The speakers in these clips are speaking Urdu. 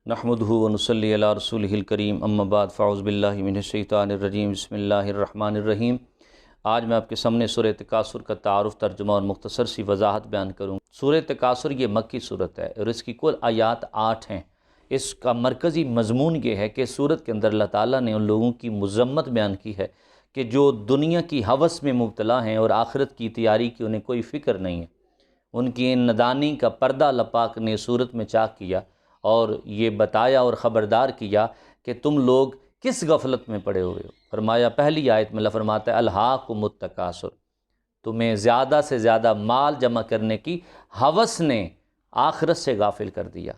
نحمدہ ونصلی علی رسولہ الکریم اما بعد فاعوذ باللہ من الشیطان الرجیم بسم اللہ الرحمن الرحیم۔ آج میں آپ کے سامنے سورہ تکاثر کا تعارف، ترجمہ اور مختصر سی وضاحت بیان کروں۔ سورہ تکاثر یہ مکی صورت ہے اور اس کی کل آیات 8 ہیں۔ اس کا مرکزی مضمون یہ ہے کہ سورت کے اندر اللہ تعالیٰ نے ان لوگوں کی مذمت بیان کی ہے کہ جو دنیا کی ہوس میں مبتلا ہیں اور آخرت کی تیاری کی انہیں کوئی فکر نہیں ہے۔ ان کی ان ندانی کا پردہ اللہ پاک نے سورت میں چاک کیا اور یہ بتایا اور خبردار کیا کہ تم لوگ کس غفلت میں پڑے ہوئے ہو۔ فرمایا پہلی آیت میں اللہ فرماتا ہے الہاکم التکاثر، تمہیں زیادہ سے زیادہ مال جمع کرنے کی ہوس نے آخرت سے غافل کر دیا۔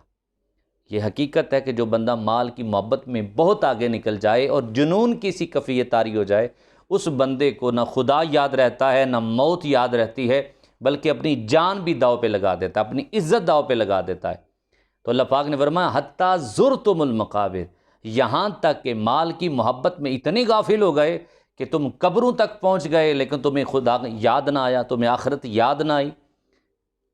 یہ حقیقت ہے کہ جو بندہ مال کی محبت میں بہت آگے نکل جائے اور جنون کی سی کیفیت طاری ہو جائے، اس بندے کو نہ خدا یاد رہتا ہے نہ موت یاد رہتی ہے، بلکہ اپنی جان بھی داؤ پہ لگا دیتا ہے، اپنی عزت داؤ پہ لگا دیتا ہے۔ تو اللہ پاک نے فرمایا حتیٰ زرتم المقابر، یہاں تک کہ مال کی محبت میں اتنے غافل ہو گئے کہ تم قبروں تک پہنچ گئے لیکن تمہیں خدا یاد نہ آیا، تمہیں آخرت یاد نہ آئی۔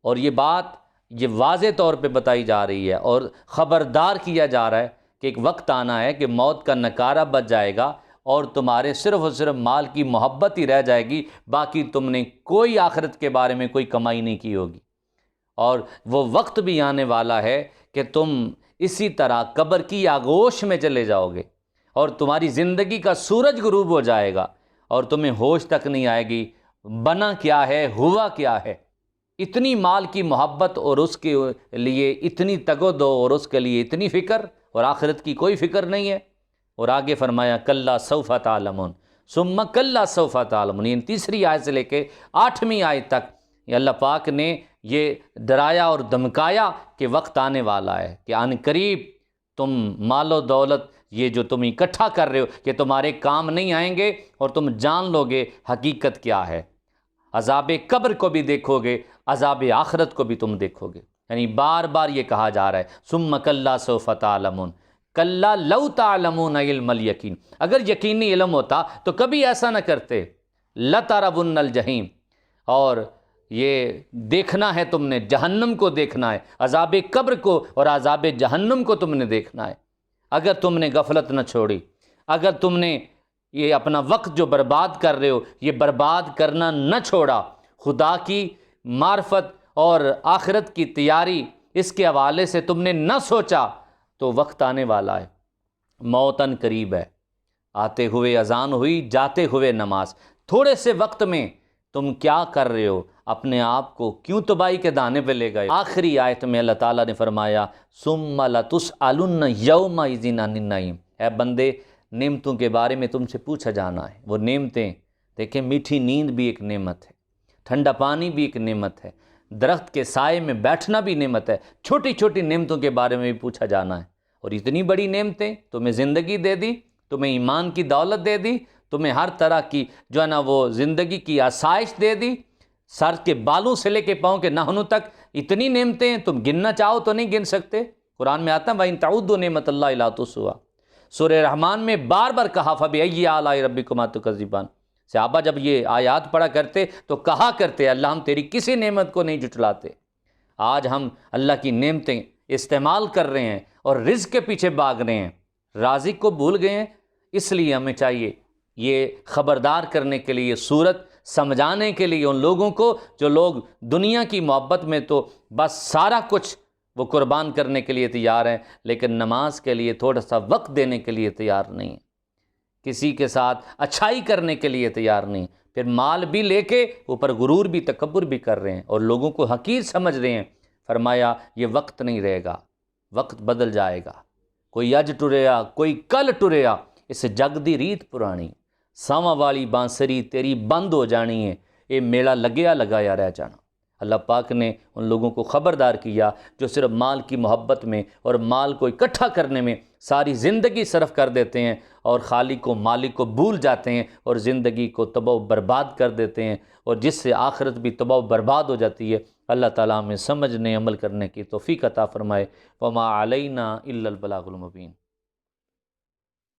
اور یہ بات یہ واضح طور پہ بتائی جا رہی ہے اور خبردار کیا جا رہا ہے کہ ایک وقت آنا ہے کہ موت کا نکارہ بچ جائے گا اور تمہارے صرف اور صرف مال کی محبت ہی رہ جائے گی، باقی تم نے کوئی آخرت کے بارے میں کوئی کمائی نہیں کی ہوگی۔ اور وہ وقت بھی آنے والا ہے کہ تم اسی طرح قبر کی آغوش میں چلے جاؤ گے اور تمہاری زندگی کا سورج غروب ہو جائے گا اور تمہیں ہوش تک نہیں آئے گی بنا کیا ہے، ہوا کیا ہے۔ اتنی مال کی محبت اور اس کے لیے اتنی تگ و دو اور اس کے لیے اتنی فکر، اور آخرت کی کوئی فکر نہیں ہے۔ اور آگے فرمایا کلا سوف تعلمون ثم کلا سوف تعلمون، یہ تیسری آیت سے لے کے 8ویں آیت تک یہ اللہ پاک نے یہ ڈرایا اور دھمکایا کہ وقت آنے والا ہے کہ عن قریب تم مال و دولت یہ جو تم اکٹھا کر رہے ہو کہ تمہارے کام نہیں آئیں گے اور تم جان لو گے حقیقت کیا ہے۔ عذاب قبر کو بھی دیکھو گے، عذاب آخرت کو بھی تم دیکھو گے۔ یعنی بار بار یہ کہا جا رہا ہے ثم کلا سوف تعلمون کلا لو تعلمون علم الیقین، اگر یقینی علم ہوتا تو کبھی ایسا نہ کرتے۔ لترون الجحیم، اور یہ دیکھنا ہے تم نے، جہنم کو دیکھنا ہے، عذاب قبر کو اور عذاب جہنم کو تم نے دیکھنا ہے۔ اگر تم نے غفلت نہ چھوڑی، اگر تم نے یہ اپنا وقت جو برباد کر رہے ہو یہ برباد کرنا نہ چھوڑا، خدا کی معرفت اور آخرت کی تیاری اس کے حوالے سے تم نے نہ سوچا، تو وقت آنے والا ہے، موتاً قریب ہے۔ آتے ہوئے اذان ہوئی، جاتے ہوئے نماز۔ تھوڑے سے وقت میں تم کیا کر رہے ہو؟ اپنے آپ کو کیوں تباہی کے دانے پہ لے گئے؟ آخری آیت میں اللہ تعالیٰ نے فرمایا ثم لتسألن یومئذ عن النعیم، اے بندے نعمتوں کے بارے میں تم سے پوچھا جانا ہے۔ وہ نعمتیں دیکھیں، میٹھی نیند بھی ایک نعمت ہے، ٹھنڈا پانی بھی ایک نعمت ہے، درخت کے سائے میں بیٹھنا بھی نعمت ہے، چھوٹی چھوٹی نعمتوں کے بارے میں بھی پوچھا جانا ہے۔ اور اتنی بڑی نعمتیں، تمہیں زندگی دے دی، تمہیں ایمان کی دولت دے دی، تمہیں ہر طرح کی جو ہے نا وہ زندگی کی آسائش دے دی، سر کے بالوں سے لے کے پاؤں کے ناخنوں تک اتنی نعمتیں تم گننا چاہو تو نہیں گن سکتے۔ قرآن میں آتا ہے وَإِن تَعُدُّوا نِعْمَتَ اللَّهِ لَا تُحْصُوهَا، سورہ رحمان میں بار بار کہا فَبِأَيِّ آلَاءِ رَبِّكُمَا تُكَذِّبَانِ، صحابہ جب یہ آیات پڑھا کرتے تو کہا کرتے اللہ ہم تیری کسی نعمت کو نہیں جھٹلاتے۔ آج ہم اللہ کی نعمتیں استعمال کر رہے ہیں اور رزق کے پیچھے بھاگ رہے ہیں، رازق کو بھول گئے ہیں۔ اس لیے ہمیں چاہیے یہ خبردار کرنے کے لیے سورت، سمجھانے کے لیے ان لوگوں کو جو لوگ دنیا کی محبت میں تو بس سارا کچھ وہ قربان کرنے کے لیے تیار ہیں لیکن نماز کے لیے تھوڑا سا وقت دینے کے لیے تیار نہیں ہیں، کسی کے ساتھ اچھائی کرنے کے لیے تیار نہیں، پھر مال بھی لے کے اوپر غرور بھی تکبر بھی کر رہے ہیں اور لوگوں کو حقیر سمجھ رہے ہیں۔ فرمایا یہ وقت نہیں رہے گا، وقت بدل جائے گا، کوئی اج ٹریا کوئی کل ٹریا، اس جگ دی ریت پرانی، ساواں والی بانسری تیری بند ہو جانی ہے، یہ میلہ لگیا لگایا رہ جانا۔ اللہ پاک نے ان لوگوں کو خبردار کیا جو صرف مال کی محبت میں اور مال کو اکٹھا کرنے میں ساری زندگی صرف کر دیتے ہیں اور خالق و مالک کو بھول جاتے ہیں اور زندگی کو تباہ و برباد کر دیتے ہیں، اور جس سے آخرت بھی تباہ و برباد ہو جاتی ہے۔ اللہ تعالیٰ ہمیں سمجھنے عمل کرنے کی توفیق عطا فرمائے۔ وما علینا الا البلاغ المبین۔